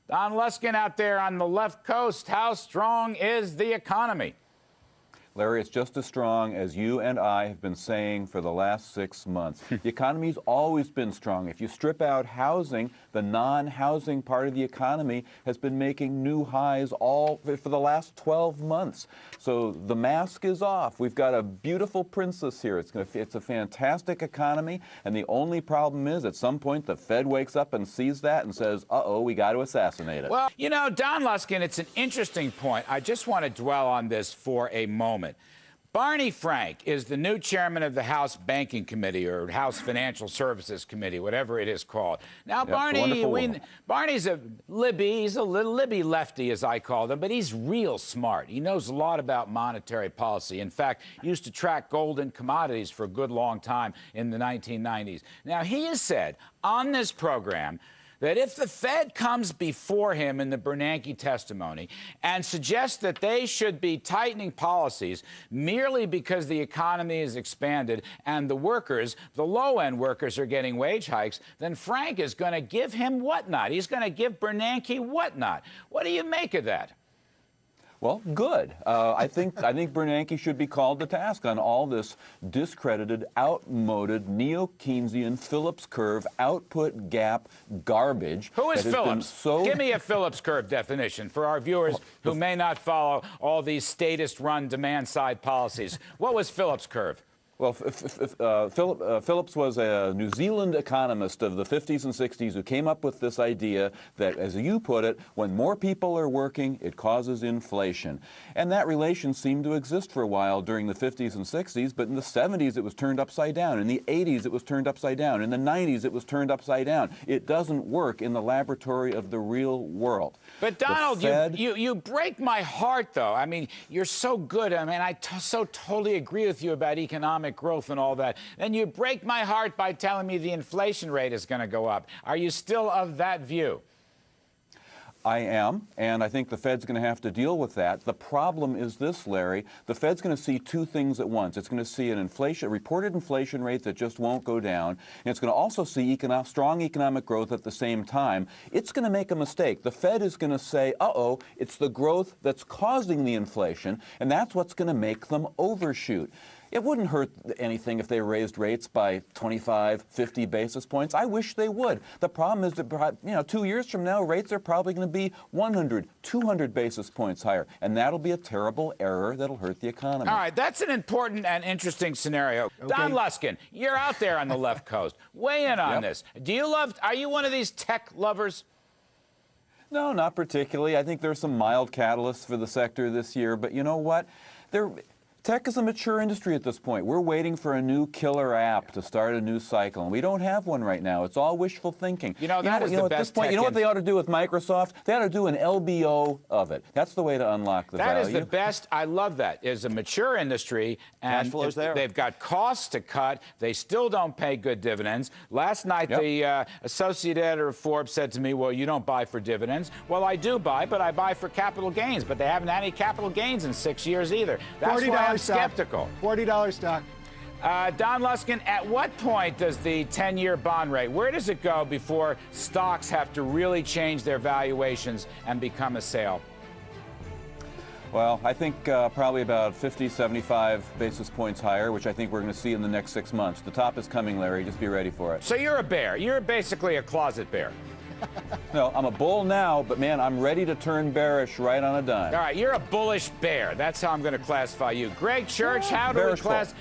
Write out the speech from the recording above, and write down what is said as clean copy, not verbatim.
Don Luskin out there on the left coast. How strong is the economy? Larry, it's just as strong as you and I have been saying for the last 6 months. The economy's always been strong. If you strip out housing, the non-housing part of the economy has been making new highs all for the last 12 months. So the mask is off. We've got a beautiful princess here. It's a fantastic economy, and the only problem is at some point the Fed wakes up and sees that and says, uh-oh, we got to assassinate it. Well, you know, Don Luskin, it's an interesting point. I just want to dwell on this for a moment. Barney Frank is the new chairman of the House Banking Committee or House Financial Services Committee, whatever it is called. Now, yep, Barney's a Libby. He's a little Libby lefty, as I call him, but he's real smart. He knows a lot about monetary policy. In fact, he used to track gold and commodities for a good long time in the 1990s. Now, he has said on this program that if the Fed comes before him in the Bernanke testimony and suggests that they should be tightening policies merely because the economy is expanded and the workers, the low-end workers, are getting wage hikes, then Frank is going to give him what not? He's going to give Bernanke what not? What do you make of that? Well, good. I think Bernanke should be called to task on all this discredited, outmoded, neo-Keynesian Phillips curve output gap garbage. Who is Phillips? Give me a Phillips curve definition for our viewers who may not follow all these statist-run demand-side policies. What was Phillips curve? Well, Phillips was a New Zealand economist of the 50s and 60s who came up with this idea that, as you put it, when more people are working, it causes inflation. And that relation seemed to exist for a while during the 50s and 60s, but in the 70s it was turned upside down. In the 80s it was turned upside down. In the 90s it was turned upside down. It doesn't work in the laboratory of the real world. But Donald, you break my heart, though. I mean, you're so good. I mean, I so totally agree with you about economic growth and all that. Then you break my heart by telling me the inflation rate is going to go up. Are you still of that view? I am, and I think the Fed's going to have to deal with that. The problem is this, Larry. The Fed's going to see two things at once. It's going to see a reported inflation rate that just won't go down, and it's going to also see strong economic growth at the same time. It's going to make a mistake. The Fed is going to say, uh-oh, it's the growth that's causing the inflation, and that's what's going to make them overshoot. It wouldn't hurt anything if they raised rates by 25, 50 basis points. I wish they would. The problem is that, 2 years from now, rates are probably going to be 100, 200 basis points higher, and that'll be a terrible error that'll hurt the economy. All right, that's an important and interesting scenario. Okay. Don Luskin, you're out there on the left coast. Weigh in on this. Are you one of these tech lovers? No, not particularly. I think there's some mild catalysts for the sector this year, but you know what? Tech is a mature industry at this point. We're waiting for a new killer app to start a new cycle, and we don't have one right now. It's all wishful thinking. You know, that is the best point, you know what they ought to do with Microsoft? They ought to do an LBO of it. That's the way to unlock the value. That is the best. I love that. It's a mature industry, and they've got costs to cut. They still don't pay good dividends. Last night, the associate editor of Forbes said to me, well, you don't buy for dividends. Well, I do buy, but I buy for capital gains. But they haven't had any capital gains in 6 years either. That's why I'm skeptical. $40 stock. Don Luskin, at what point does the 10-year bond rate, where does it go before stocks have to really change their valuations and become a sale? Well, I think probably about 50, 75 basis points higher, which I think we're going to see in the next 6 months. The top is coming, Larry. Just be ready for it. So you're a bear. You're basically a closet bear. No, I'm a bull now, but, man, I'm ready to turn bearish right on a dime. All right, you're a bullish bear. That's how I'm going to classify you. Greg Church, how do we class...